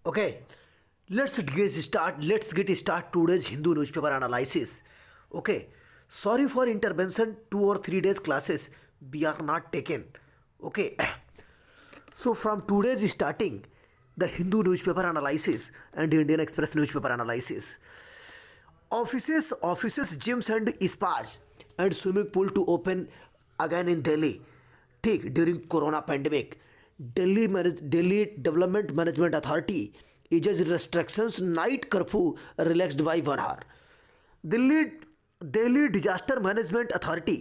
Okay, let's get start today's Hindu newspaper analysis. Okay, sorry for intervention. 2 or 3 days classes we are not taken. Okay, so from today's starting, the Hindu newspaper analysis and Indian Express newspaper analysis. Offices, gyms and spas and swimming pool to open again in Delhi. ठीक during corona pandemic Delhi development management authority eases restrictions night curfew relaxed by 1 hour. Delhi Delhi disaster management authority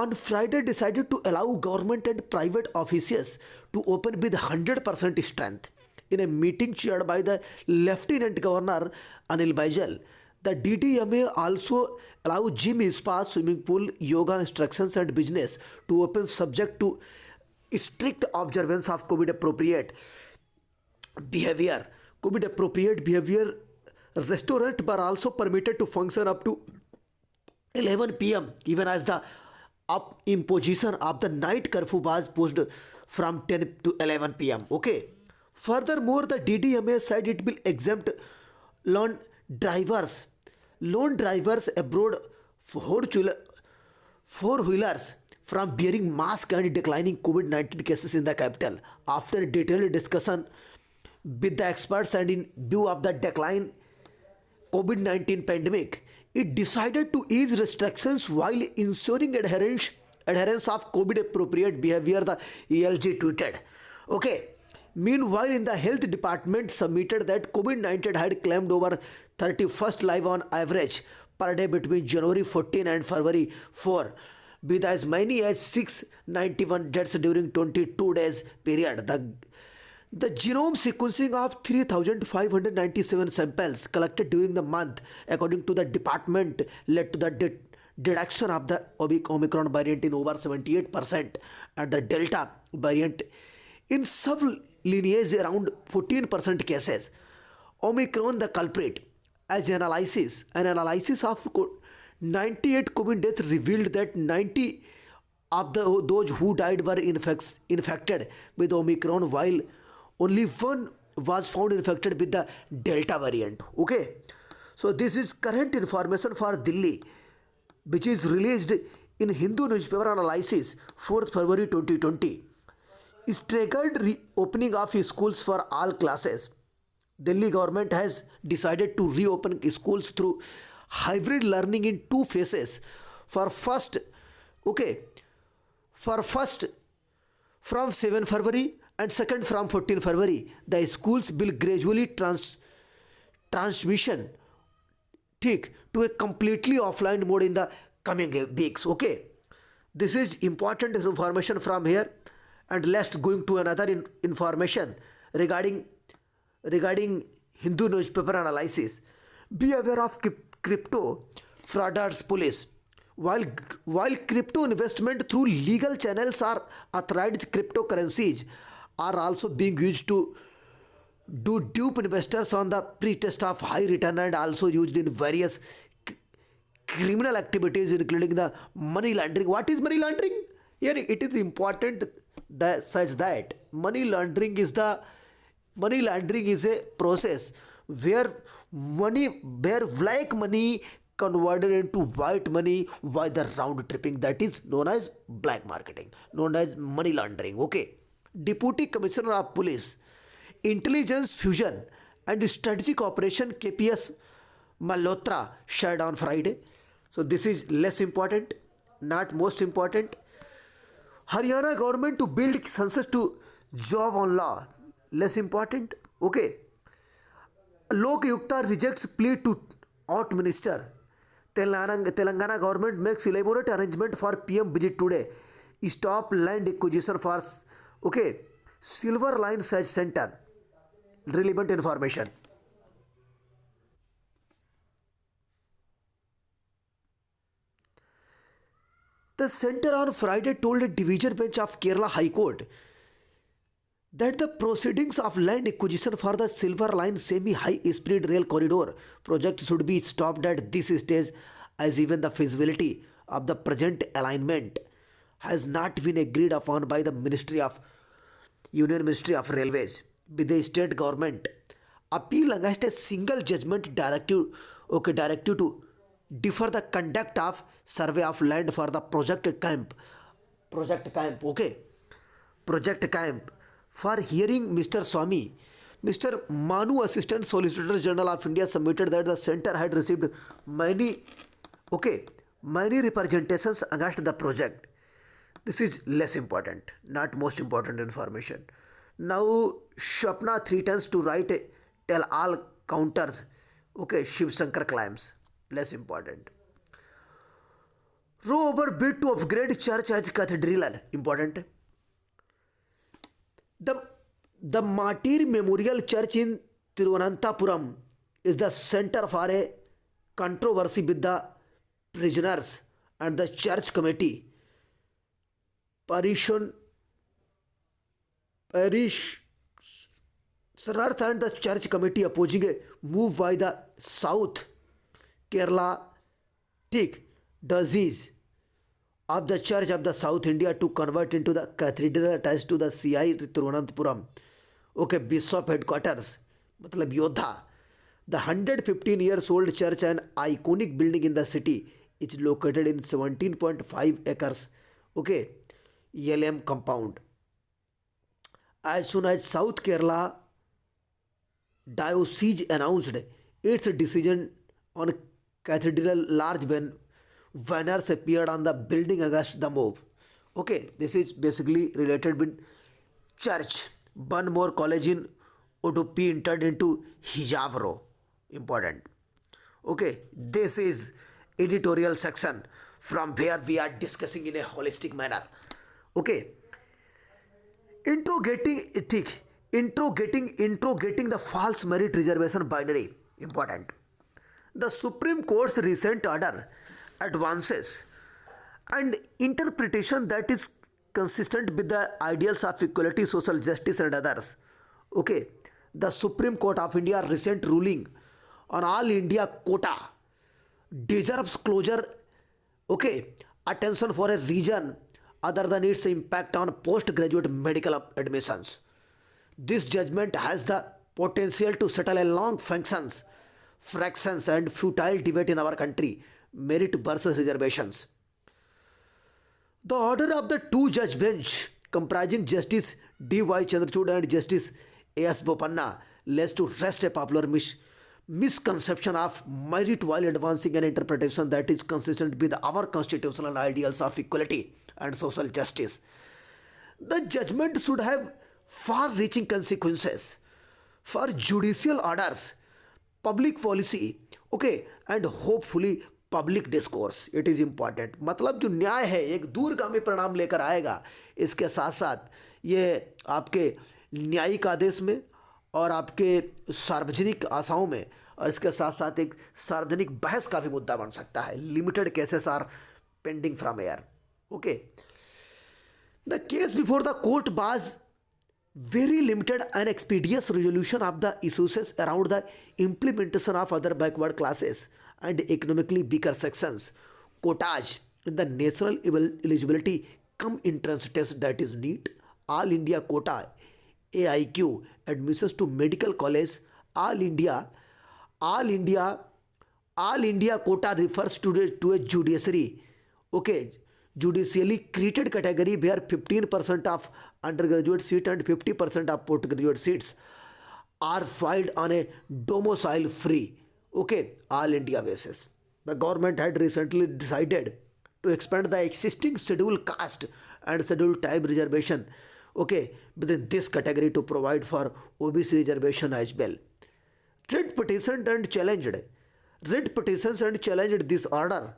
on Friday decided to allow government and private offices to open with 100% strength. In a meeting chaired by the Lieutenant Governor Anil Baijal, the DDMA also allow gym, spa, swimming pool, yoga instructions and business to open subject to strict observance of COVID appropriate behavior. COVID appropriate behavior restaurant were also permitted to function up to 11 p.m. even as the imposition of the night curfew was pushed from 10 to 11 p.m. Okay. Furthermore, the DDMA said it will exempt loan drivers abroad four-wheelers from bearing mask and declining COVID-19 cases in the capital. After detailed discussion with the experts and in view of the decline COVID-19 pandemic, it decided to ease restrictions while ensuring adherence of COVID appropriate behavior, the ELG tweeted. Okay. Meanwhile, in the health department submitted that COVID-19 had claimed over 31st live on average per day between January 14 and February 4, with as many as 691 deaths during 22 days period. The genome sequencing of 3,597 samples collected during the month, according to the department, led to the detection of the Omicron variant in over 78% and the Delta variant in sub-lineage around 14% cases. Omicron the culprit. As an analysis of 98 COVID deaths revealed that 90 of those who died were infected with Omicron, while only one was found infected with the Delta variant. Okay, so this is current information for Delhi, which is released in Hindu newspaper analysis 4th February 2020. Staggered reopening of schools for all classes. Delhi government has decided to reopen schools through hybrid learning in 2 phases. For first from 7 February and second from 14 February, the schools will gradually transition to a completely offline mode in the coming weeks. Okay, this is important information from here, and let's going to another information regarding Hindu newspaper analysis. Be aware of crypto fraudsters police. While crypto investment through legal channels are authorized, cryptocurrencies are also being used to dupe investors on the pretext of high return and also used in various criminal activities, including the money laundering. What is money laundering? Here it is important that such that money laundering is a process where black money converted into white money by the round tripping, that is known as black marketing, known as money laundering. Okay. Deputy Commissioner of Police, Intelligence Fusion and Strategic Operation KPS Malhotra shared on Friday. So this is less important, not most important. Haryana government to build census to job on law, less important. Okay. Lok Yukta rejects plea to out minister. Telangana government makes elaborate arrangement for PM visit today. Stop land acquisition for Silver Line Search Center. Relevant information. The center on Friday told a division bench of Kerala High Court that the proceedings of land acquisition for the Silver Line semi-high speed rail corridor project should be stopped at this stage, as even the feasibility of the present alignment has not been agreed upon by the Union Ministry of Railways with the state government appeal against a single judgment directive to defer the conduct of survey of land for the project camp, okay, project camp. For hearing Mr. Swami, Mr. Manu, Assistant Solicitor General of India, submitted that the center had received many, okay, many representations against the project. This is less important, not most important information. Now, Shapna threatens to write a tell all counters. Okay, Shiv Shankar claims. Less important. Row over bid to upgrade church as cathedral. Important. The, the Martyr Memorial Church in Tiruvananthapuram is the center for a controversy with the prisoners and the church committee. Parishon Parish Sararth and the church committee opposing a move by the South Kerala Tikh diocese of the Church of the South India to convert into the cathedral attached to the CI Thiruvananthapuram. Okay, Bishop headquarters, matlab Yodha. The 115 years old church, an iconic building in the city, is located in 17.5 acres. Okay, LM compound. As soon as South Kerala diocese announced its decision on cathedral, large banners appeared on the building against the move. Okay, this is basically related with church. One more college in Udupi entered into hijab row. Important. Okay, this is editorial section from where we are discussing in a holistic manner. Okay, interrogating the false merit reservation binary. Important. The Supreme Court's recent order advances and interpretation that is consistent with the ideals of equality, social justice, and others. Okay, the Supreme Court of India recent ruling on all India quota deserves closure. Okay, attention for a reason other than its impact on postgraduate medical admissions. This judgment has the potential to settle a long fractions and futile debate in our country, merit versus reservations. The order of the two-judge bench comprising Justice D.Y. Chandrachud and Justice A.S. Bopanna leads to rest a popular misconception of merit while advancing an interpretation that is consistent with our constitutional ideals of equality and social justice. The judgment should have far-reaching consequences for judicial orders, public policy, okay, and hopefully public discourse. It is important. मतलब जो न्याय है एक दूरगामी परिणाम लेकर आएगा. इसके साथ साथ ये आपके न्यायिक आदेश में और आपके सार्वजनिक आशाओं में और इसके साथ साथ एक सार्वजनिक बहस का भी मुद्दा बन सकता है. Limited cases are pending from year. Okay, the case before the court was very limited and expeditious resolution of the issues around the implementation of other backward classes and economically weaker sections. Quotage in the national eligibility cum entrance test, that is NEET, All India quota, AIQ, admissions to medical college, All India quota refers to a judiciary, okay, judicially created category where 15% of undergraduate seat and 50% of postgraduate seats are filed on a domicile free, okay, all India basis. The government had recently decided to expand the existing scheduled caste and scheduled tribe reservation, okay, within this category to provide for OBC reservation as well. Writ petitions and challenged this order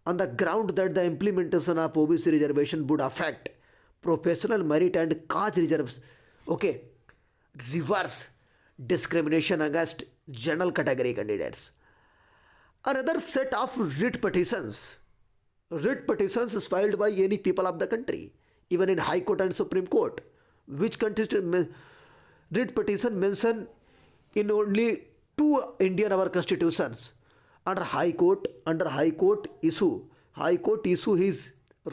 on the ground that the implementation of OBC reservation would affect professional merit and caste reserves, okay, reverse discrimination against general category candidates. Another set of writ petitions is filed by any people of the country, even in High Court and Supreme Court, which consisted writ petition mentioned in only two Indian our constitutions. Under High Court issue his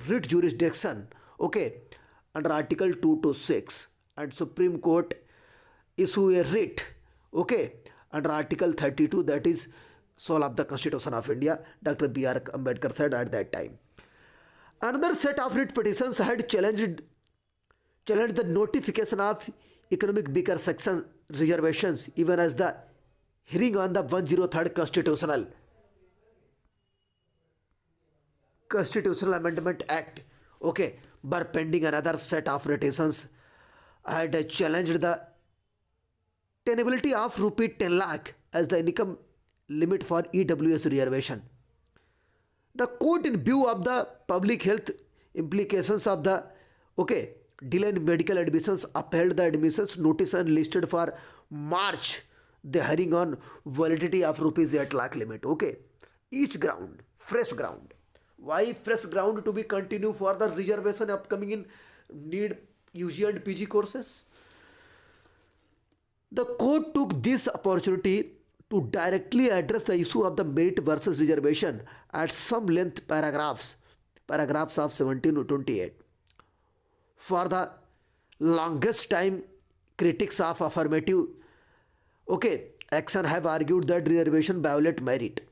writ jurisdiction, okay, under Article 2 to 6, and Supreme Court issue a writ, Okay, under Article 32, that is soul of the Constitution of India, Dr. B.R. Ambedkar said at that time. Another set of writ petitions had challenged the notification of economic weaker section reservations even as the hearing on the 103rd Constitutional Amendment Act, okay, were pending. Another set of petitions had challenged the tenability of rupee 10 lakh as the income limit for EWS reservation. The court, in view of the public health implications of the okay delayed medical admissions, upheld the admissions notice and listed for March the hearing on validity of rupees 8 lakh limit. Okay, each ground, fresh ground. Why fresh ground to be continue for the reservation upcoming in need UG and PG courses? The court took this opportunity to directly address the issue of the merit versus reservation at some length paragraphs of 17 to 28. For the longest time, critics of affirmative okay action have argued that reservation violate merit.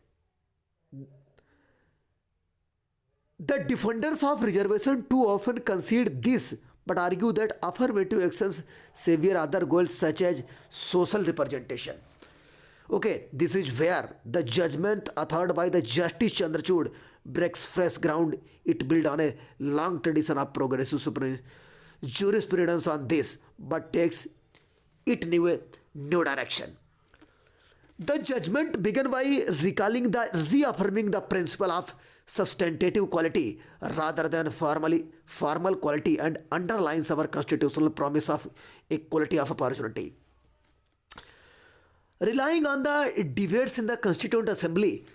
The defenders of reservation too often concede this but argue that affirmative actions sever other goals such as social representation. Okay, this is where the judgment authored by the Justice Chandrachud breaks fresh ground. It built on a long tradition of progressive jurisprudence on this, but takes it new direction. The judgment began by reaffirming the principle of substantive quality rather than formal quality and underlines our constitutional promise of equality of opportunity. Relying on the debates in the Constituent Assembly,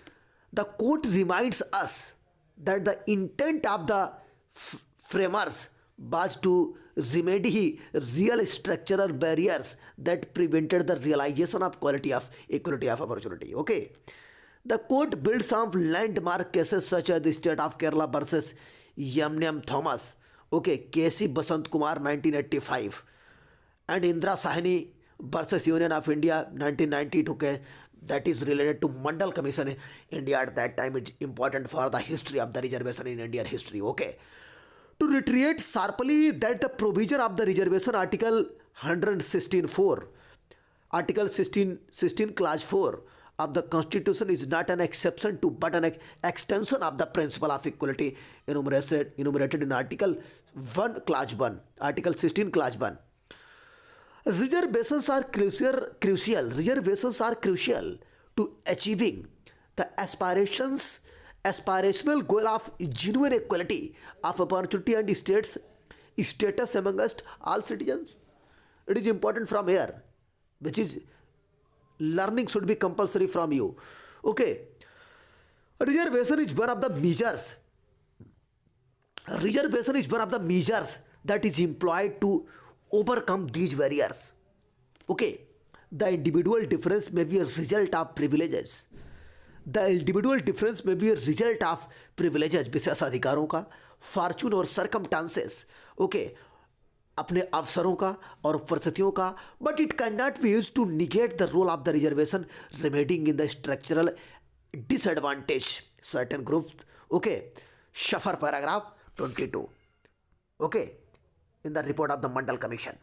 the court reminds us that the intent of the framers was to remedy real structural barriers that prevented the realization of quality of equality of opportunity. Okay. The court built some landmark cases such as the state of Kerala versus Yamniam Thomas, okay, KC Basant Kumar 1985, and Indra Sahni versus Union of India 1992 case that is related to Mandal Commission in India at that time. It's important for the history of the reservation in Indian history. Okay. To reiterate sharply that the provision of the reservation Article 116.4, Article 16 Clause 4 of the Constitution is not an exception to but an extension of the principle of equality enumerated in Article 1 Clause 1, Article 16 Clause 1. Reservations are crucial. Reservations are crucial to achieving the aspirational goal of genuine equality of opportunity and status amongst all citizens. It is important from here, which is learning should be compulsory from you. Okay, reservation is one of the measures. Reservation is one of the measures that is employed to overcome these barriers. Okay, the individual difference may be a result of privileges. The individual difference may be a result of privileges, विशेष अधिकारों का, Fortune और circumstances, okay, अपने अवसरों का और परिस्थितियों का, but it can not be used to negate the role of the reservation remedying in the structural disadvantage certain groups. Okay, शफर paragraph 22. Okay, in the report of the Mandal Commission.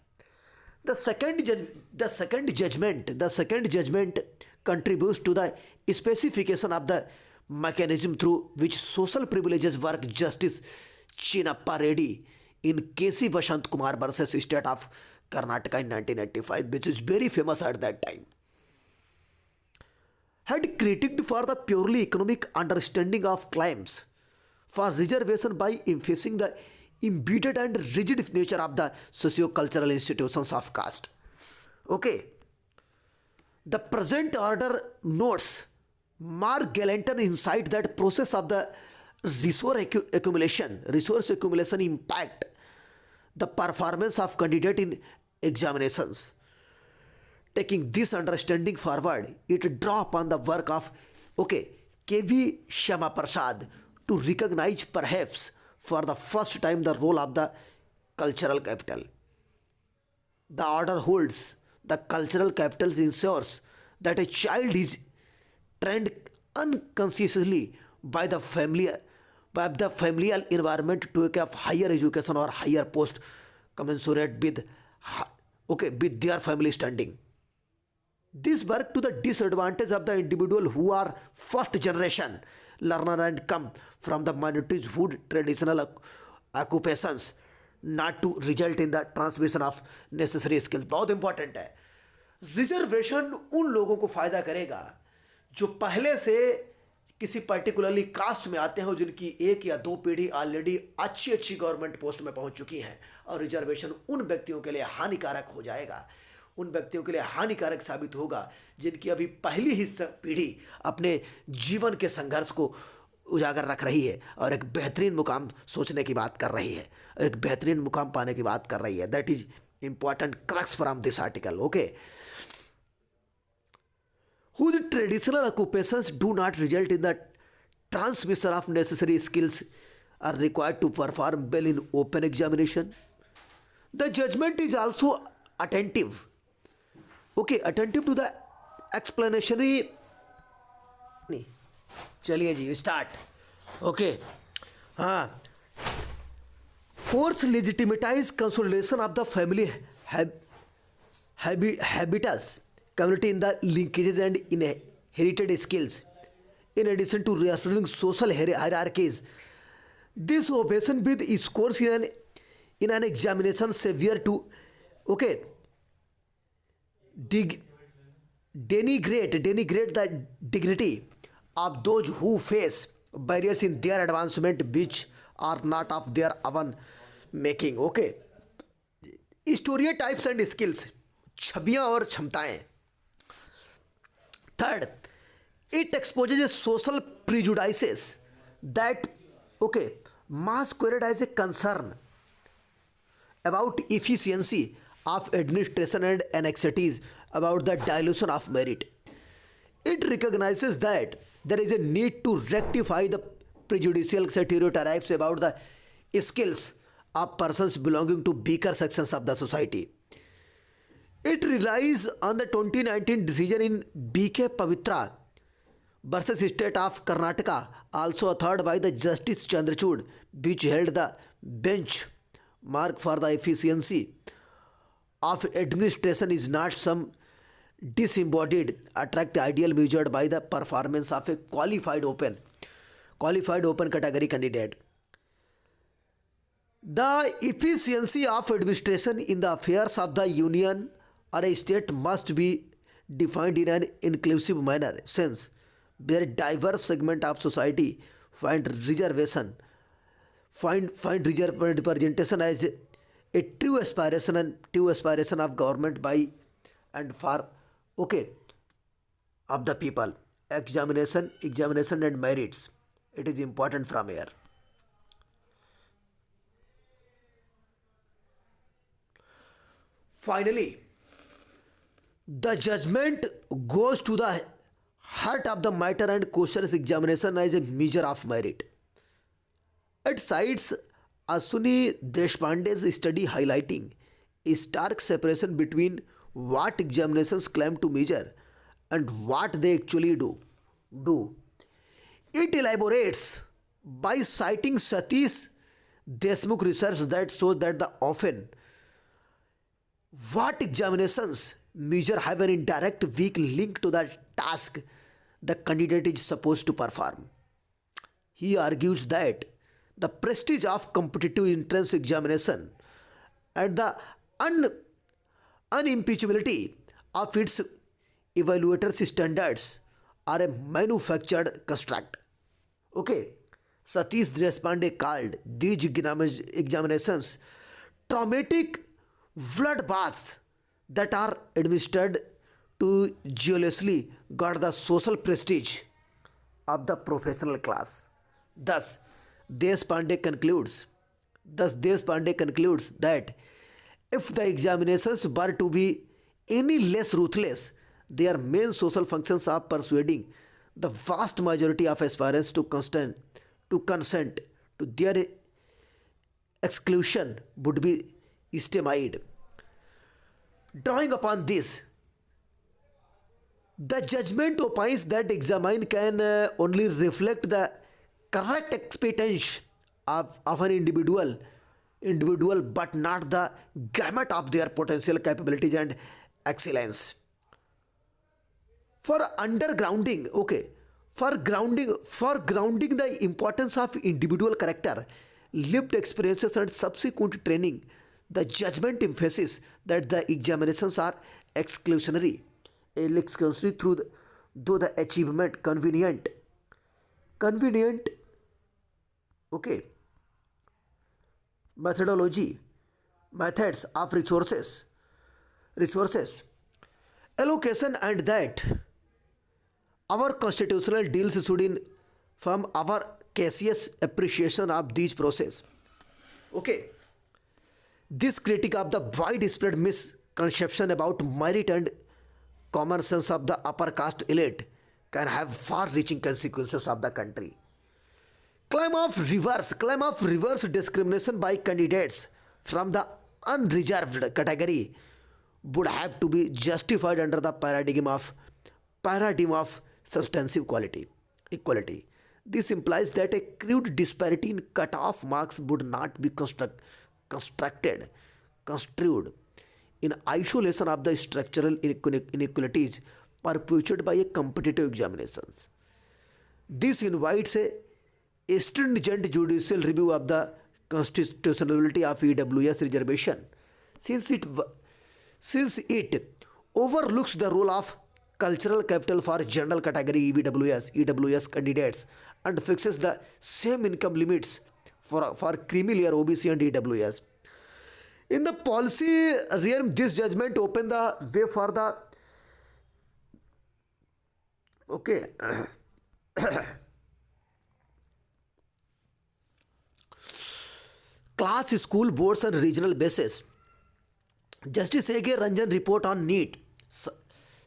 The second judgment contributes to the specification of the mechanism through which social privileges work. Justice Chinnappa Reddy in KC Basant Kumar versus State of Karnataka in 1985, which is very famous at that time, had critiqued for the purely economic understanding of claims for reservation by emphasizing the embedded and rigid nature of the socio-cultural institutions of caste. Okay, the present order notes more gallant insight that process of the resource accumulation impact the performance of candidate in examinations. Taking this understanding forward, it draw upon the work of K.V. Shyama Prasad to recognize perhaps for the first time the role of the cultural capital. The order holds The cultural capital ensures that a child is trained unconsciously by the familial environment to take up higher education or higher post commensurate with with their family standing. This work to the disadvantage of the individual who are first generation learner and come from the minorities who traditional occupations, not to result in the transmission of necessary skills. बहुत important है। Reservation उन लोगों को फायदा करेगा जो पहले से किसी पर्टिकुलरली कास्ट में आते हैं, जिनकी एक या दो पीढ़ी ऑलरेडी अच्छी अच्छी गवर्नमेंट पोस्ट में पहुंच चुकी हैं। और रिजर्वेशन उन व्यक्तियों के लिए हानिकारक हो जाएगा, उन व्यक्तियों के लिए हानिकारक साबित होगा जिनकी अभी पहली ही पीढ़ी अपने जीवन के संघर्ष को उजागर रख रही है और एक बेहतरीन मुकाम सोचने की बात कर रही है, एक बेहतरीन मुकाम पाने की बात कर रही है। That is important crux from this article. Okay, whose traditional occupations do not result in the transmission of necessary skills are required to perform well in open examination. The judgment is also attentive. Okay, attentive to the explanatory. चलिए जी start. Okay, हाँ, force legitimatize consolidation of the family habitus community in the linkages and inherited skills. In addition to reaffirming social hierarchies, this obsession with scores in an examination severe to denigrate the dignity of those who face barriers in their advancement which are not of their own making. Okay, stereotypes and skills, छवियाँ और क्षमताएं। Third, it exposes a social prejudices that masquerade as a concern about efficiency of administration and anxieties about the dilution of merit. It recognizes that there is a need to rectify the prejudicial stereotypes about the skills of persons belonging to weaker sections of the society. It relies on the 2019 decision in B.K. Pavitra versus State of Karnataka, also authored by the Justice Chandrachud, which held the benchmark for the efficiency of administration is not some disembodied attract ideal measured by the performance of a qualified open category candidate. The efficiency of administration in the affairs of the union or a state must be defined in an inclusive manner, since where diverse segment of society find representation as a true aspiration of government by and for of the people. Examination and merits, it is important from here. Finally, the judgment goes to the heart of the matter and questions examination as a measure of merit. It cites Asuni Deshpande's study highlighting a stark separation between what examinations claim to measure and what they actually do. It elaborates by citing Satish Deshmukh research that shows that the often what examinations measure have an indirect weak link to the task the candidate is supposed to perform. He argues that the prestige of competitive entrance examination and the unimpeachability of its evaluators' standards are a manufactured construct. Okay, Satish Deshpande called these examinations traumatic bloodbaths that are administered to jealously guard the social prestige of the professional class. Thus, Deshpande concludes that if the examinations were to be any less ruthless, their main social functions are persuading the vast majority of aspirants to consent to their exclusion would be stymied. Drawing upon this, the judgment opines that examine can only reflect the correct expectation of an individual, but not the gamut of their potential capabilities and excellence. For undergrounding, okay, for grounding the importance of individual character, lived experiences and subsequent training, the judgment emphasizes that the examinations are exclusionary, exclusionary through though the achievement convenient, okay, methodology, methods of resources allocation, and that our constitutional deals should in from our cautious appreciation of these process. Okay, this critique of the widespread misconception about merit and common sense of the upper caste elite can have far-reaching consequences of the country. Claim of reverse discrimination by candidates from the unreserved category would have to be justified under the paradigm of substantive equality. This implies that a crude disparity in cutoff marks would not be constructed construed in isolation of the structural inequalities perpetuated by a competitive examinations. This invites a stringent judicial review of the constitutionality of EWS reservation, since it since it overlooks the role of cultural capital for general category EWS candidates and fixes the same income limits for creamy layer OBC and EWS. In the policy realm, this judgment opened the way for the okay class school boards and regional bases. Justice A.K. Ranjan report on NEET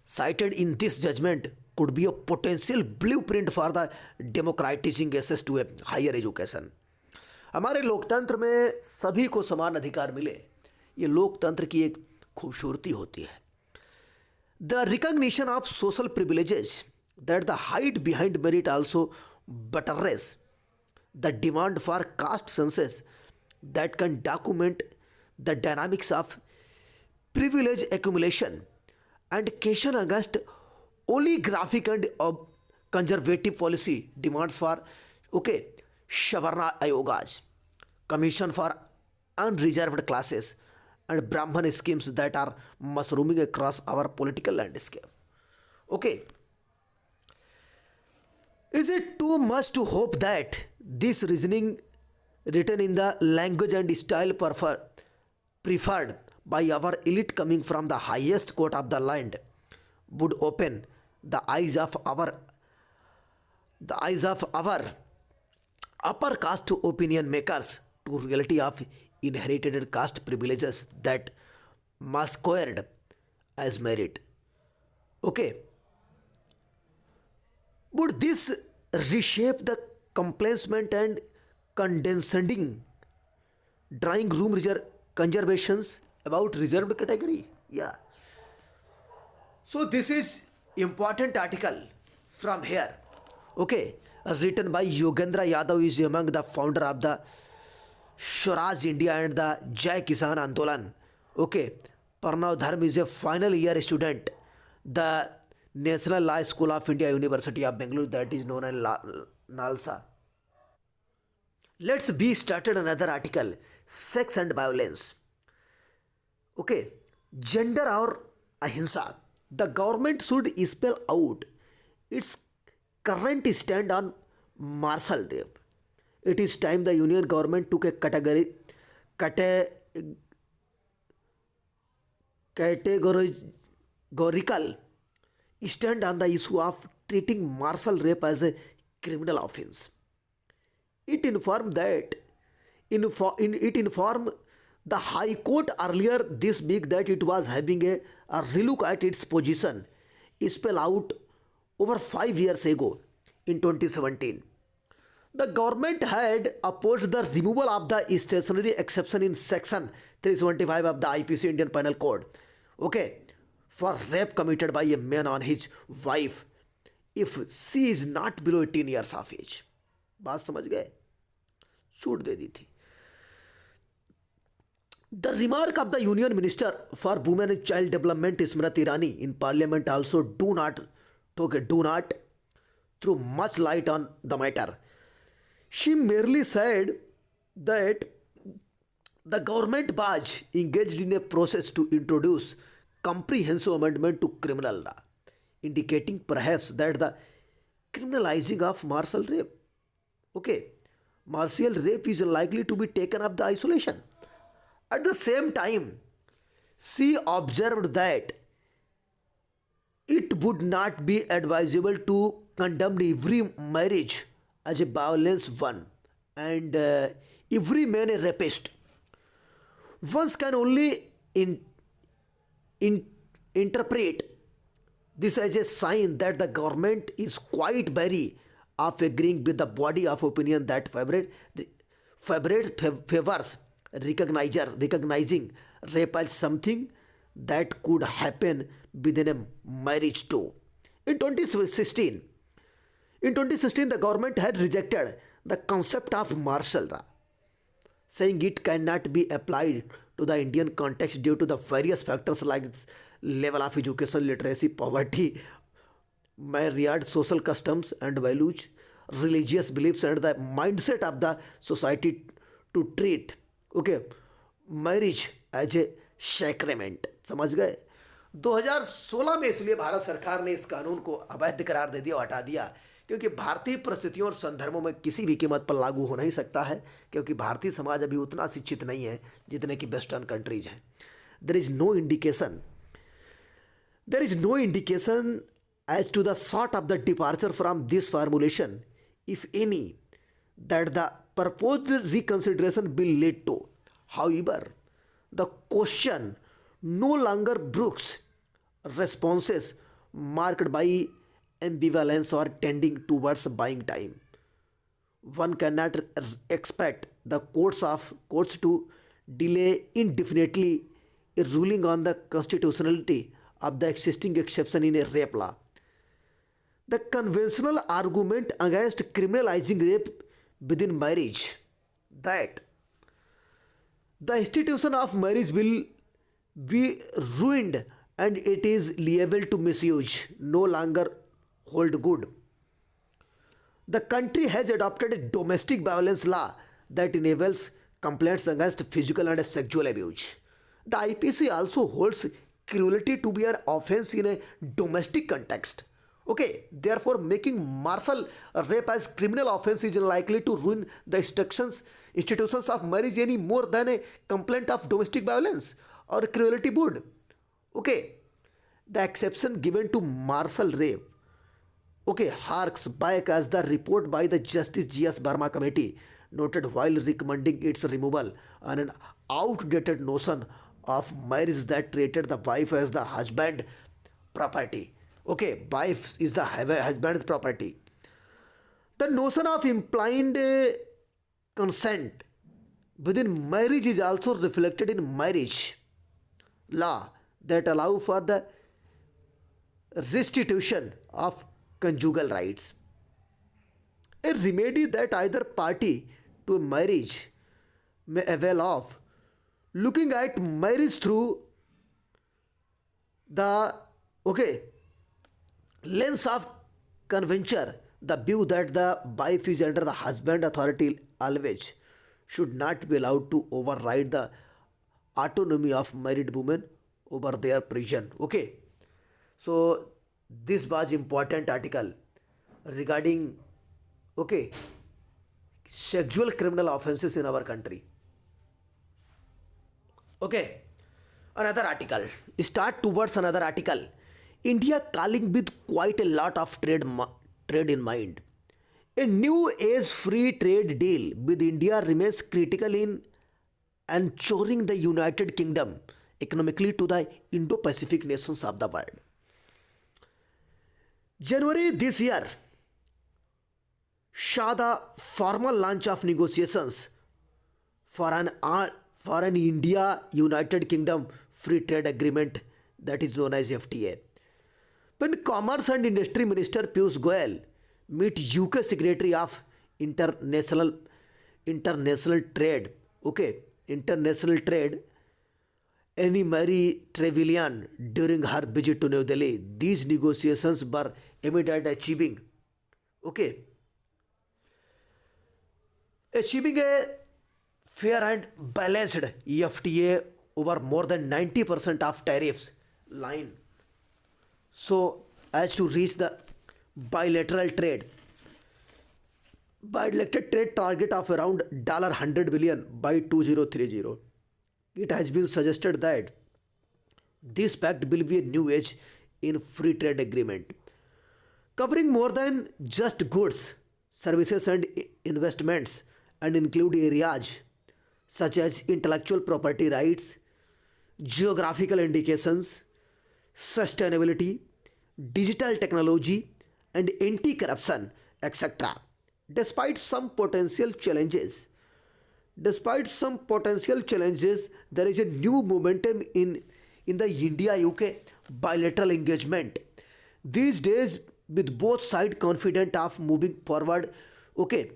cited in this judgment could be a potential blueprint for the democratizing access to a higher education. हमारे लोकतंत्र में सभी को समान अधिकार मिले, ये लोकतंत्र की एक खूबसूरती होती है. The recognition of social privileges that the hide behind merit also buttress the demand for caste census that can document the dynamics of privilege accumulation and caution against oligarchic and conservative policy demands for okay Shavarna Ayogas, Commission for Unreserved Classes, and Brahman schemes that are mushrooming across our political landscape. Okay, is it too much to hope that this reasoning, written in the language and style preferred by our elite coming from the highest court of the land, would open the eyes of our upper caste opinion makers to reality of inherited caste privileges that masquerade as merit? Okay, would this reshape the complacement and condescending drawing room conservations about reserved category? Yeah. So this is important article from here. Okay, written by Yogendra Yadav, is among the founder of the Swaraj India and the Jai Kisan Andolan. Okay, Pranav Dharm is a final year student, the National Law School of India, University of Bangalore, that is known as NALSA. Let's be started another article, sex and violence. Okay, gender or ahimsa. The government should spell out its current stand on martial rape. It is time the union government took a categorical stand on the issue of treating martial rape as a criminal offense. It informed the High Court earlier this week that it was having a relook at its position spell out over 5 years ago in 2017. The government had opposed the removal of the stationary exception in section 375 of the IPC Indian Penal Code okay, for rape committed by a man on his wife if she is not below 18 years of age. बात समझ गए, छूट दे दी थी. The remark of the Union Minister for Women and Child Development Smriti Irani in Parliament also do not throw much light on the matter. She merely said that the government was engaged in a process to introduce comprehensive amendment to criminal law, indicating perhaps that the criminalizing of martial rape, okay, martial rape is likely to be taken up the isolation. At the same time, she observed that it would not be advisable to condemn every marriage as a violence one and every man a rapist. One can only in, interpret this as a sign that the government is quite wary of agreeing with the body of opinion that favors recognizing rape as something that could happen within a marriage too. In 2016, the government had rejected the concept of martial law, saying it cannot be applied to the Indian context due to the various factors like level of education, literacy, poverty, myriad social customs and values, religious beliefs, and the mindset of the society to treat, okay, marriage as a sacrament. समझ गए. 2016 में इसलिए भारत सरकार ने इस कानून को अवैध करार दे दिया, हटा दिया, क्योंकि भारतीय परिस्थितियों और संदर्भों में किसी भी कीमत पर लागू हो नहीं सकता है, क्योंकि भारतीय समाज अभी उतना शिक्षित नहीं है जितने कि वेस्टर्न कंट्रीज हैं. There is no indication as to the sort of the departure from this formulation, if any, that the proposed reconsideration will lead to. However, the question no longer brooks responses marked by ambivalence or tending towards buying time. One cannot expect the courts to delay indefinitely a ruling on the constitutionality of the existing exception in a rape law. The conventional argument against criminalizing rape within marriage, that the institution of marriage will be ruined and it is liable to misuse, no longer hold good. The country has adopted a domestic violence law that enables complaints against physical and sexual abuse. The IPC also holds cruelty to be an offense in a domestic context. Okay, therefore making martial rape as criminal offense is likely to ruin the institutions of marriage any more than a complaint of domestic violence or cruelty would. Okay, the exception given to martial rape, okay, harks back as the report by the Justice G.S. Verma committee noted while recommending its removal on an outdated notion of marriage that treated the wife as the husband property. Okay, wife is the husband's property. The notion of implied consent within marriage is also reflected in marriage law that allow for the restitution of conjugal rights. A remedy that either party to a marriage may avail of, looking at marriage through the, okay, lens of conventure, the view that the wife is under the husband authority always should not be allowed to override the autonomy of married women over their prison. Okay, so this was important article regarding, okay, sexual criminal offenses in our country. Okay, another article, start towards another article. India calling with quite a lot of trade in mind. A new age free trade deal with India remains critical in ensuring the United Kingdom economically to the Indo-Pacific nations of the world. January this year saw the formal launch of negotiations for an India United Kingdom free trade agreement that is known as FTA. When Commerce and Industry Minister Piyush Goyal meet UK Secretary of International International Trade, okay, International Trade, Annie Marie Trevelyan during her visit to New Delhi, these negotiations were aimed at okay, achieving a fair and balanced FTA over more than 90% of tariffs line, so as to reach the bilateral trade bilateral trade target of around $100 billion by 2030. It has been suggested that this pact will be a new age in free trade agreement, covering more than just goods, services and investments, and include areas such as intellectual property rights, geographical indications, sustainability, digital technology, and anti-corruption, etc. Despite some potential challenges, there is a new momentum in the India UK bilateral engagement. These days, with both sides confident of moving forward, okay,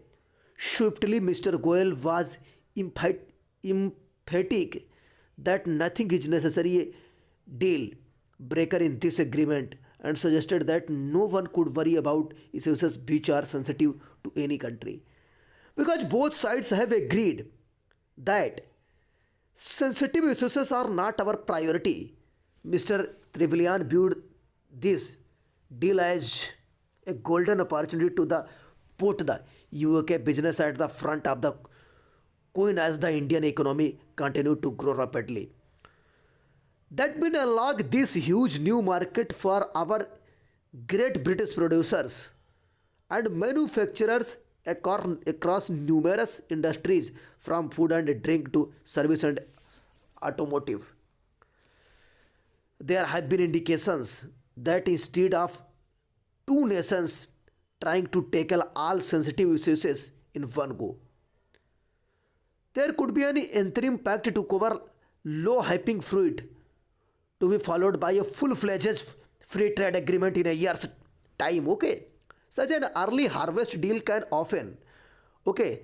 swiftly, Mr. Goyal was emphatic that nothing is necessary deal breaker in this agreement and suggested that no one could worry about issues which are sensitive to any country, because both sides have agreed that sensitive issues are not our priority. Mr. Trevelyan viewed this deal as a golden opportunity to put the UK business at the front of the coin as the Indian economy continued to grow rapidly. That will unlock this huge new market for our great British producers and manufacturers across numerous industries from food and drink to service and automotive. There have been indications that instead of two nations trying to tackle all sensitive issues in one go, there could be an interim pact to cover low hanging fruit to be followed by a full-fledged free trade agreement in a year's time. Okay, such an early harvest deal can okay,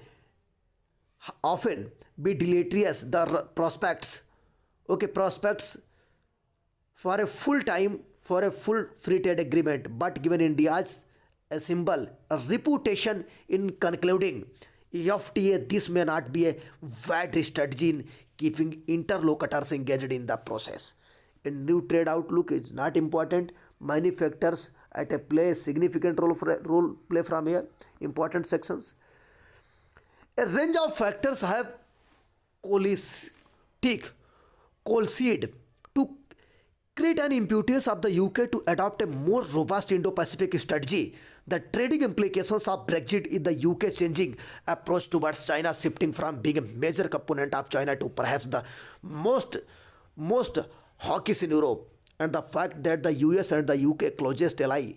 often be deleterious. The prospects for a full free trade agreement, but given India's a symbol, a reputation in concluding FTA, this may not be a bad strategy in keeping interlocutors engaged in the process. A new trade outlook is not important. Many factors at a play significant role play from here. Important sections. A range of factors have coalesced to create an impetus of the UK to adopt a more robust Indo-Pacific strategy. The trading implications of Brexit in the UK's changing approach towards China, shifting from being a major component of China to perhaps the most hawkish in Europe, and the fact that the US and the UK closest ally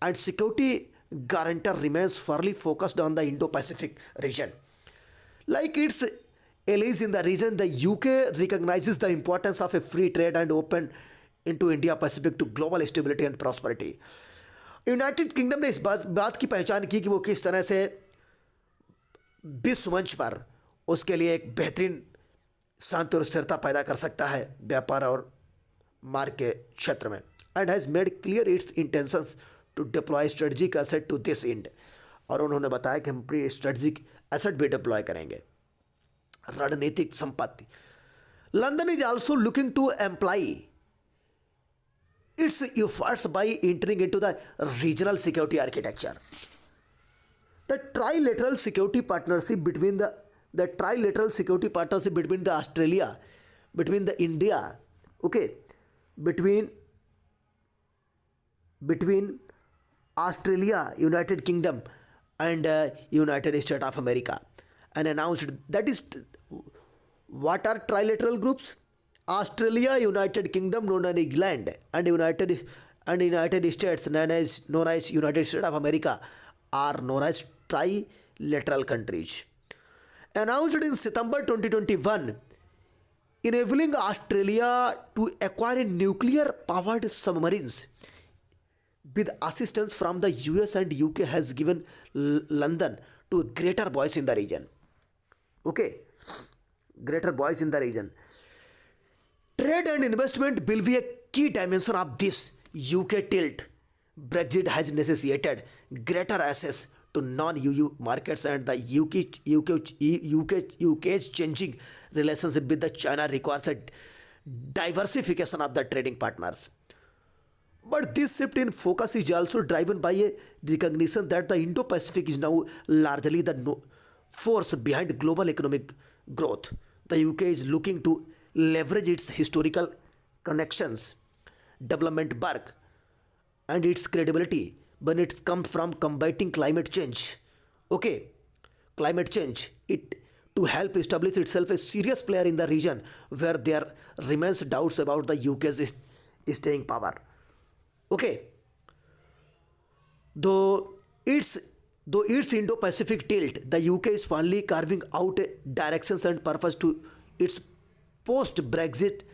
and security guarantor remains firmly focused on the Indo-Pacific region. Like its allies in the region, the UK recognizes the importance of a free trade and open into India Pacific to global stability and prosperity. United kingdom ने इस बात की पहचान की कि वो किस तरह से विश्व मंच पर उसके लिए एक बेहतरीन शांति और स्थिरता पैदा कर सकता है व्यापार और मार्ग के क्षेत्र में, and has made clear its intentions to deploy strategic asset to this end, और उन्होंने बताया कि हम प्री स्ट्रेटजिक एसेट भी डिप्लॉय करेंगे, रणनीतिक संपत्ति. London is also looking to employ its efforts by entering into the regional security architecture. The trilateral security partnership between Australia, between the India, okay, between Australia, United Kingdom, and United States of America, and announced that is what are trilateral groups. Australia, United Kingdom, known as England, and United States, known as United States of America, are known as trilateral countries. Announced in September 2021 enabling Australia to acquire nuclear powered submarines with assistance from the US and UK has given London to a greater voice in the region. Okay, greater voice in the region. Trade and investment will be a key dimension of this UK tilt. Brexit has necessitated greater access to non-EU markets, and the UK's changing relationship with the China requires a diversification of the trading partners. But this shift in focus is also driven by a recognition that the Indo-Pacific is now largely the force behind global economic growth. The UK is looking to leverage its historical connections, development work, and its credibility when it comes from combating climate change. Okay, climate change. It to help establish itself a serious player in the region where there remains doubts about the UK's staying power. Okay, though its though its Indo-Pacific tilt, the UK is finally carving out directions and purpose to its post-Brexit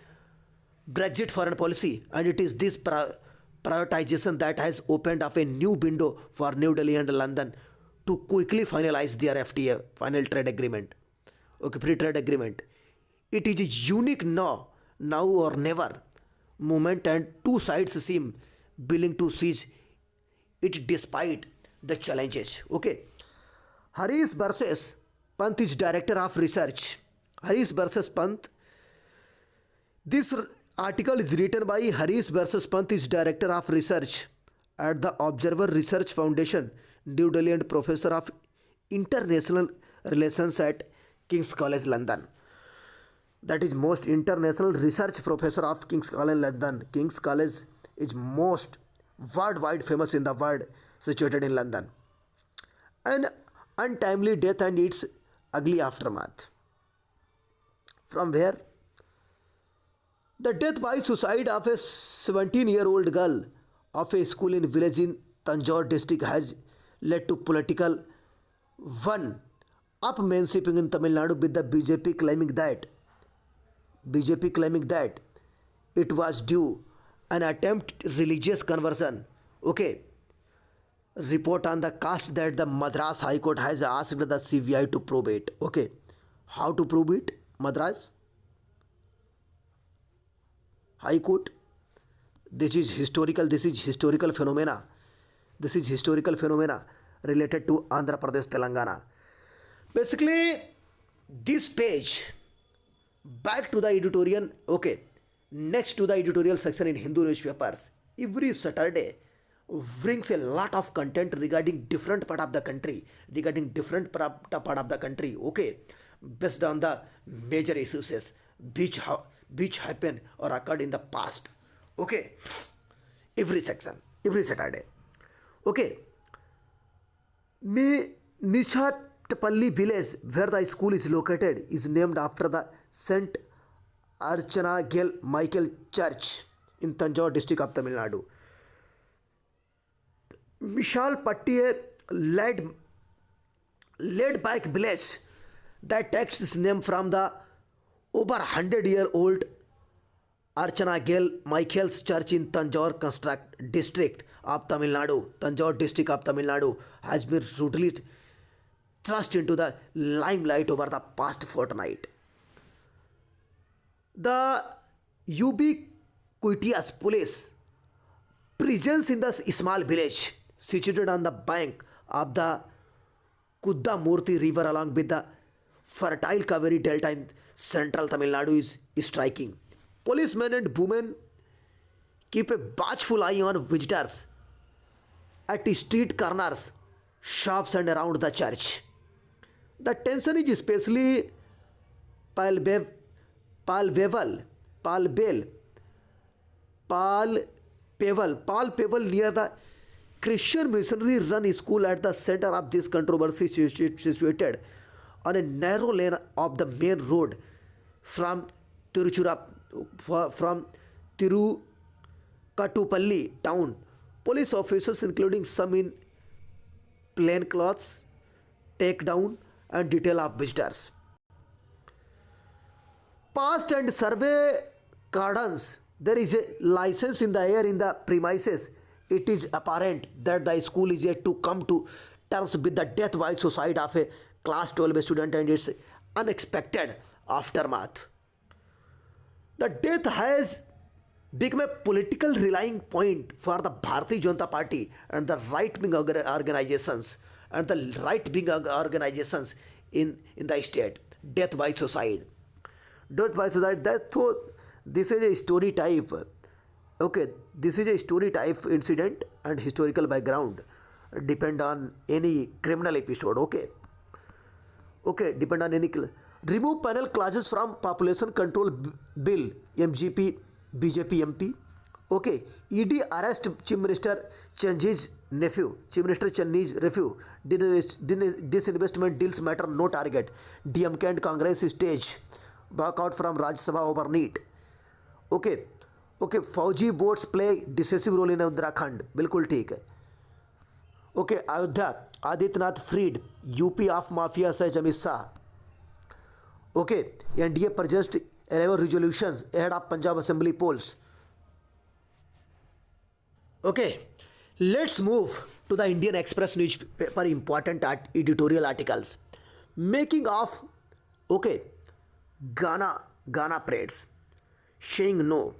foreign policy, and it is this prioritization that has opened up a new window for New Delhi and London to quickly finalize their FTA, final trade agreement. Okay, free trade agreement. It is a unique now or never moment, and two sides seem willing to seize it despite the challenges. Okay. Harish versus Pant is director of research. Harish versus Pant. This article is written by Harish versus Pant is director of research at the Observer Research Foundation, New Delhi, and professor of international relations at King's College London. That is most international research professor of King's College London. King's College is most worldwide famous in the world, situated in London. An untimely death and its ugly aftermath. From where? The death by suicide of a 17-year-old girl of a school in village in Tanjore district has led to political upmanship in Tamil Nadu, with the BJP claiming that it was due an attempt religious conversion. Okay. Report on the cast that the Madras High Court has asked the CBI to probe it. Okay. How to prove it? Madras High Court. This is historical phenomena. This is historical phenomena related to Andhra Pradesh, Telangana. Basically, this page, back to the editorial, okay, next to the editorial section in Hindu newspapers, every Saturday brings a lot of content regarding different part of the country, okay, based on the major issues which happened or occurred in the past, okay, every section, every Saturday, okay. Nichatpalli village, where the school is located, is named after the Saint Archana Gel Michael Church in Tanjore district of Tamil Nadu. Mishal Patti, laid back village that takes its name from the over 100-year-old Archana Gel Michael's Church in Tanjore district of Tamil Nadu. Tanjore district of Tamil Nadu has been rudely thrust into the limelight over the past fortnight. The ubiquitous police presence in the small village situated on the bank of the Kuddamurti river along with the fertile Kaveri Delta in central Tamil Nadu is striking. Policemen and women keep a watchful eye on visitors at street corners, shops, and around the church. The tension is especially palpable near the Christian missionary run school at the center of this controversy, situated on a narrow lane of the main road from Tirukatupalli town. Police officers, including some in plain clothes, take down and detail of visitors. Past and survey cardons, there is a license in the air in the premises. It is apparent that the school is yet to come to terms with the death by suicide of a class 12 student and its unexpected aftermath. The death has become a political rallying point for the Bharatiya Janata Party and the right-wing organizations in the state. Death by suicide. Death by suicide. That so this is a story type. Okay, this is a story type incident and historical background depend on any criminal episode. Okay, depend on any remove penal clauses from population control bill MGP BJP MP. Okay, ED arrest Chief Minister Chenji's nephew. Chief Minister Chenji's nephew. Disinvestment deals matter no target. DMK and Congress stage walkout from Rajya Sabha over NEET. Okay, फौजी votes play decisive role in Uttarakhand, बिल्कुल ठीक है. Okay, Ayodhya Adityanath freed UP of mafia says Amit Shah. Okay, NDA present 11 resolutions ahead of Punjab Assembly polls. Okay, let's move to the Indian Express newspaper important editorial articles. Making of Ghana parades, saying no.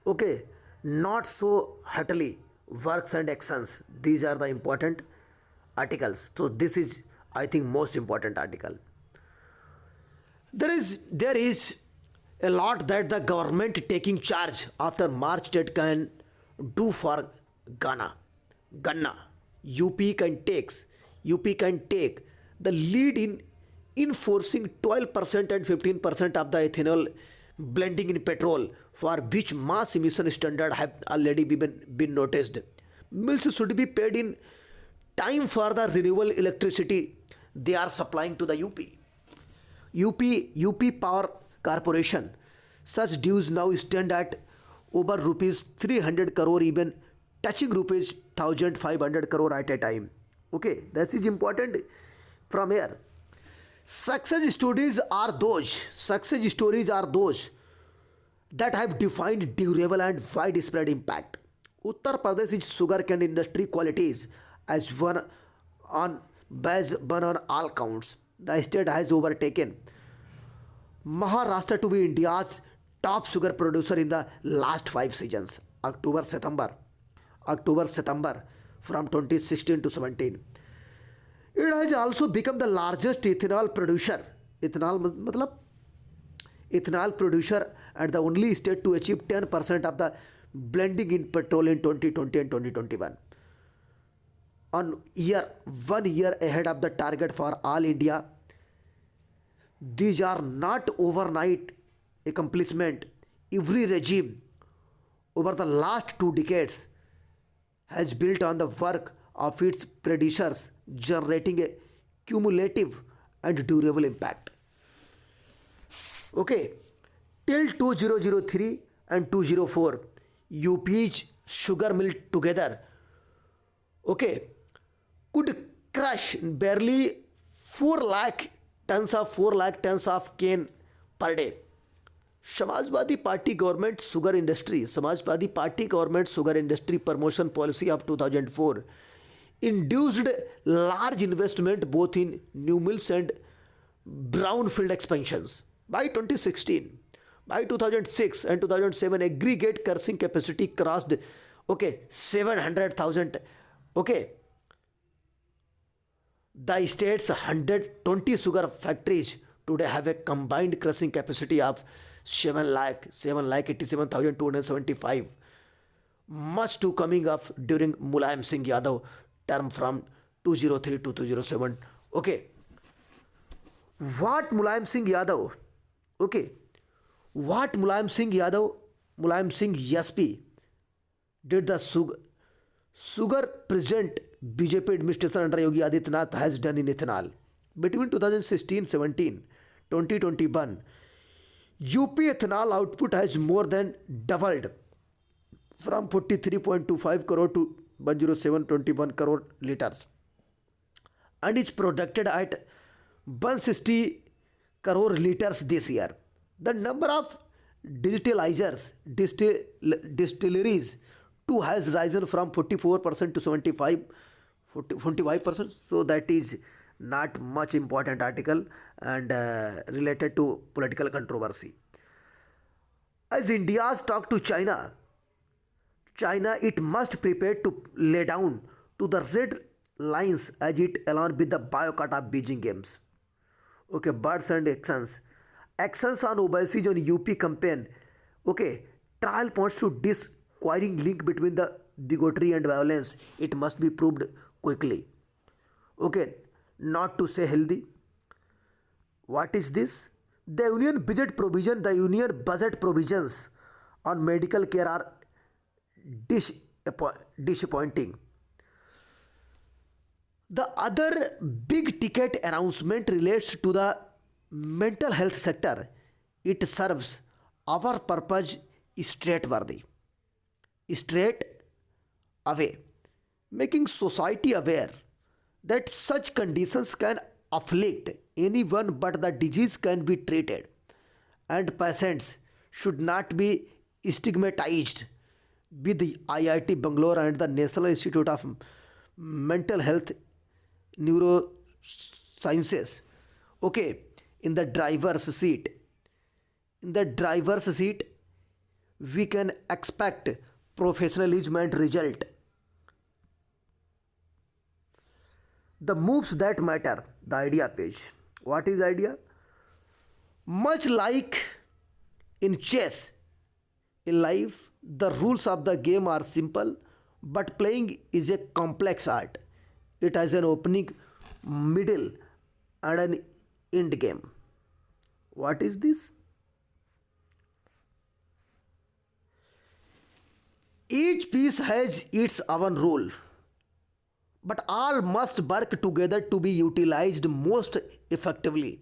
Okay, not so haughtily, works and actions. These are the important articles. So this is, I think, most important article. There is a lot that the government taking charge after March state can do for Ghana. UP can take the lead in enforcing 12% and 15% of the ethanol blending in petrol, for which mass emission standard have already been noticed. Mills should be paid in time for the renewable electricity they are supplying to the UP Power Corporation. Such dues now stand at over rupees 300 crore, even touching rupees 1,500 crore at a time. Okay, that is important from here. Success stories are those that have defined durable and widespread impact. Uttar Pradesh's sugarcane industry qualities as one on all counts. The state has overtaken Maharashtra to be India's top sugar producer in the last 5 seasons, October-September from 2016 to 17. It has also become the largest ethanol producer and the only state to achieve 10% of the blending in petrol in 2020 and 2021. On 1 year ahead of the target for all India. These are not overnight accomplishment. Every regime over the last 2 decades has built on the work of its predecessors, generating a cumulative and durable impact. Okay, till 2003 and 2004, UP's sugar mill together, could crush barely 4 lakh tons of cane per day. Samajwadi Party government sugar industry promotion policy of 2004 induced large investment both in new mills and brownfield expansions. By 2016, by 2006 and 2007, aggregate crushing capacity crossed 700,000. The state's 120 sugar factories today have a combined crushing capacity of 7,87,275. Much to coming up during Mulayam Singh Yadav term from 2003 to 2007. Okay. What Mulayam Singh Yadav SP did the sugar present BJP administration under Yogi Adityanath has done in ethanol. Between 2016-17, 2021, UP ethanol output has more than doubled from 43.25 crore to 107.21 crore liters and is projected at 160 crore liters this year. The number of digitalizers, distilleries too has risen from 44% to 45%. So that is not much important article and related to political controversy. As India's talk to China it must prepare to lay down to the red lines as it along with the boycott of Beijing Games. Okay, birds and actions. Actions on obesity on UP campaign. Okay, trial points to disquieting link between the bigotry and violence. It must be proved quickly. Okay, not to say healthy. What is this? The union budget provisions on medical care are dis- disappointing. The other big ticket announcement relates to the mental health sector. It serves our purpose straight worthy, straight away, making society aware that such conditions can afflict anyone but the disease can be treated and patients should not be stigmatized with the IIT Bangalore and the National Institute of Mental Health Neurosciences. Okay, in the driver's seat. In the driver's seat, we can expect professionalism and result. The moves that matter, the idea page. What is idea? Much like in chess, in life, the rules of the game are simple, but playing is a complex art. It has an opening, middle, and an end game. What is this? Each piece has its own role, but all must work together to be utilized most effectively.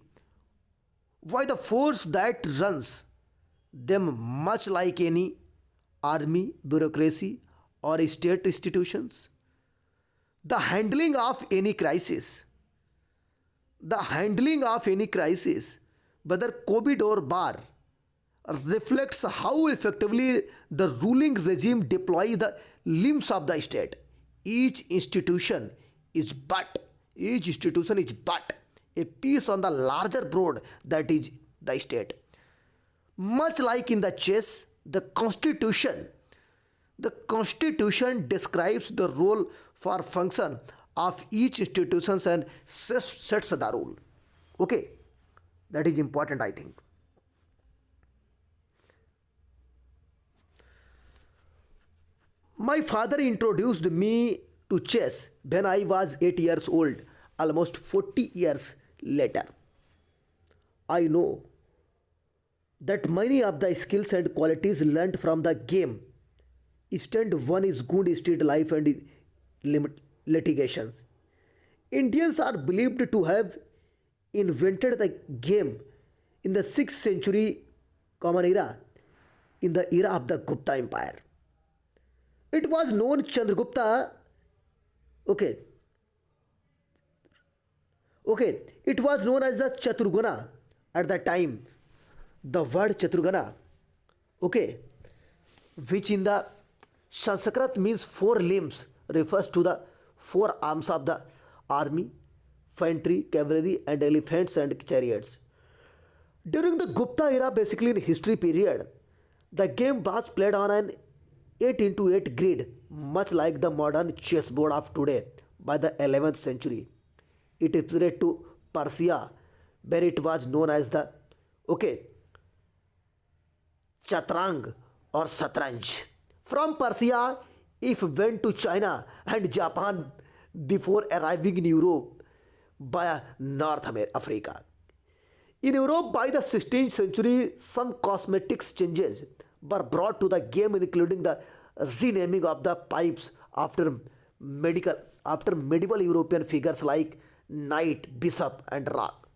Why the force that runs them, much like any army, bureaucracy, or state institutions? The handling of any crisis, the handling of any crisis, whether COVID or bar, reflects how effectively the ruling regime deploy the limbs of the state. Each institution is but a piece on the larger board that is the state. Much like in the chess, the constitution describes the role for function of each institution and sets the rule. Okay, that is important, I think. My father introduced me to chess when I was 8 years old, almost 40 years later. I know that many of the skills and qualities learned from the game stand one is good state life and in litigations. Indians are believed to have invented the game in the 6th century common era, in the era of the Gupta Empire. It was known Chandragupta, okay, okay, it was known as the Chaturguna at the time. The word Chaturgana, okay, which in the Sanskrit means four limbs, refers to the four arms of the army, infantry, cavalry, and elephants and chariots. During the Gupta era, basically in history period, the game was played on an 8 into 8 grid, much like the modern chessboard of today. By the 11th century, it is spread to Persia, where it was known as the okay Chatrang or Satranj. From Persia, if went to China and Japan before arriving in Europe by Africa. In Europe, by the 16th century, some cosmetics changes were brought to the game, including the renaming of the pipes after medieval European figures like knight, bishop, and rock.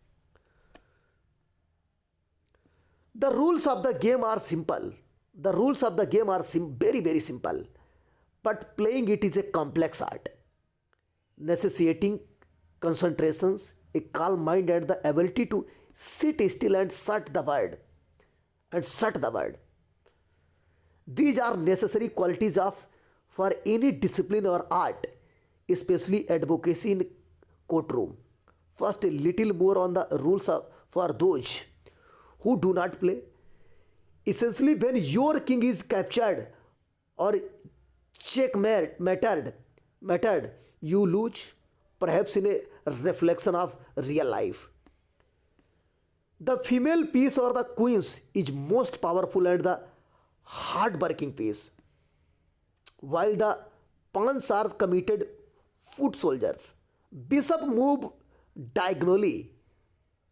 The rules of the game are simple. The rules of the game are very, very simple. But playing it is a complex art, necessitating concentrations, a calm mind, and the ability to sit still and shut the word. and shut the word. These are necessary qualities of for any discipline or art, especially advocacy in courtroom. First, a little more on the rules for those who do not play. Essentially, when your king is captured or checkmated, you lose, perhaps in a reflection of real life. The female piece or the queens is most powerful and the hard-working piece, while the pawns are committed foot soldiers. Bishop move diagonally,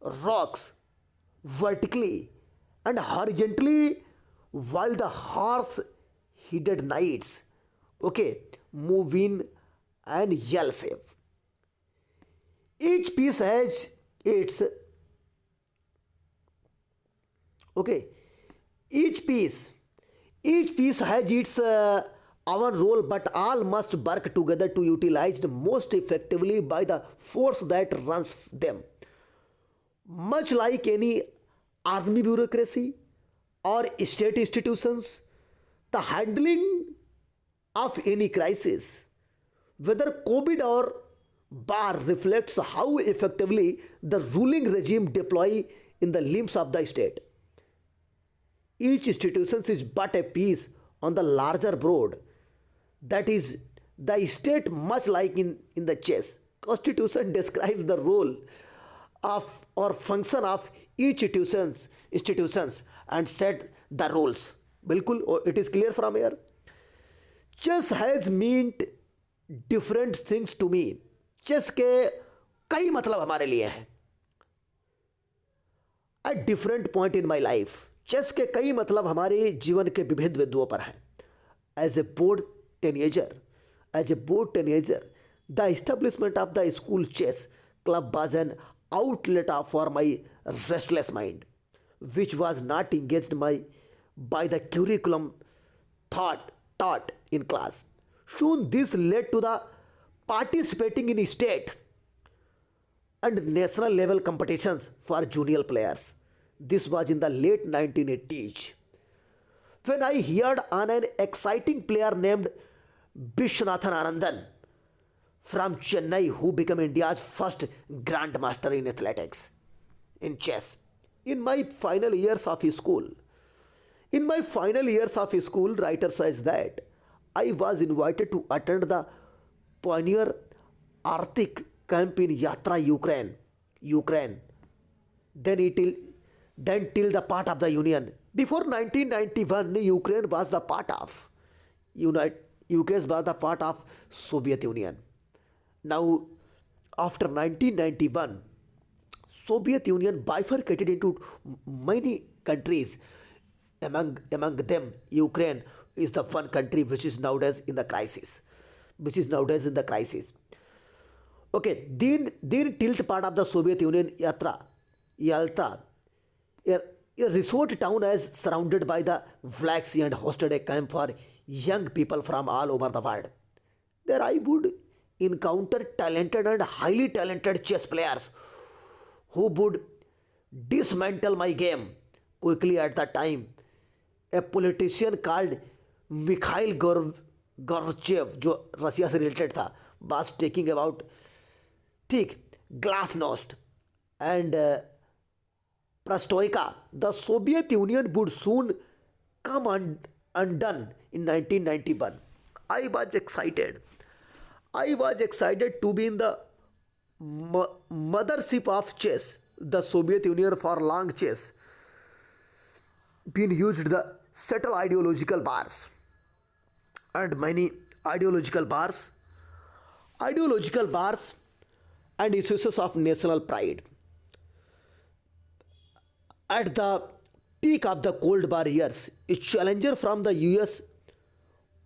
rocks vertically and horizontally, while the horse headed knights, okay, move in and L shape. Each piece has its, okay, each piece each piece has its own role, but all must work together to utilize the most effectively by the force that runs them. Much like any army bureaucracy or state institutions, the handling of any crisis, whether COVID or bar, reflects how effectively the ruling regime deploy in the limbs of the state. Each institution is but a piece on the larger board. That is the state, much like in the chess. Constitution describes the role of or function of each institutions and set the rules. बिल्कुल it is clear from here. Chess has meant different things to me. Chess के कई मतलब हमारे लिए हैं at different point in my life. Chess के कई मतलब हमारे जीवन के विभिन्न बिंदुओं पर हैं. As a bored teenager the establishment of the school chess club was an outlet for my restless mind, which was not engaged by the curriculum taught in class. Soon this led to the participating in state and national level competitions for junior players. This was in the late 1980s when I heard on an exciting player named Vishwanathan Anandan from Chennai, who became India's first grandmaster in athletics in chess. In my final years of school, writer says that I was invited to attend the pioneer Arctic camp in Yatra, Ukraine. Then till the part of the Union. Before 1991, Ukraine was the part of Soviet Union. Now, after 1991, Soviet Union bifurcated into many countries. Among them, Ukraine is the one country which is nowadays in the crisis. Okay, then tilt part of the Soviet Union, Yalta, a resort town as surrounded by the Black Sea and hosted a camp for young people from all over the world. There I would encounter talented and highly talented chess players who would dismantle my game quickly. At the time, a politician called Mikhail Gorbachev, जो रसिया से related था, was talking about ठीक glasnost and Perestroika. The Soviet Union would soon come undone in 1991. I was excited to be in the mothership of chess. The Soviet Union for long chess been used the subtle ideological bars and many ideological bars and issues of national pride. At the peak of the Cold War years, a challenger from the US,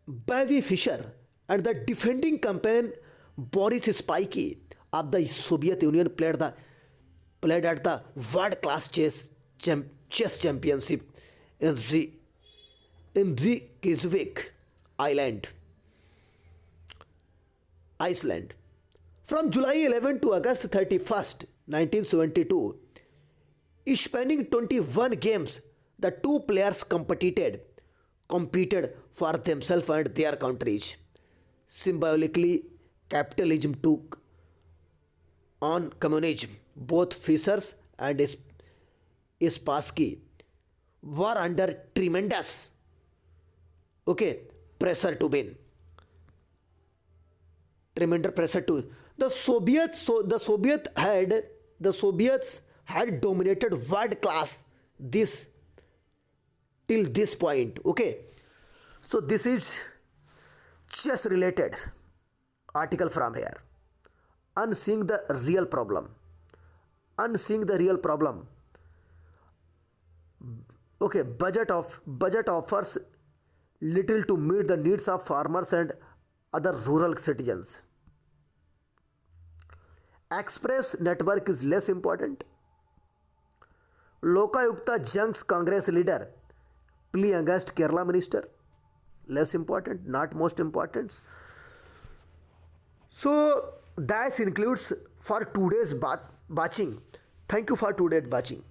Bobby Fischer, and the defending champion Boris Spassky of the Soviet Union played at the world-class chess championship in Reykjavik, Iceland. From July 11 to August 31st, 1972, spanning 21 games, The two players competed for themselves and their countries. Symbolically, capitalism took on communism. Both Fissers and Spassky were under tremendous, okay, pressure to win. Tremendous pressure to the Soviets. So the Soviets had dominated world class this till this point. Okay, so this is chess related article from here. Unseeing the real problem. Unseeing the real problem. Okay, budget offers little to meet the needs of farmers and other rural citizens. Express network is less important. Lokayukta junks Congress leader plea against Kerala minister. Less important, not most important. So that includes for today's batching. Thank you for today's batching.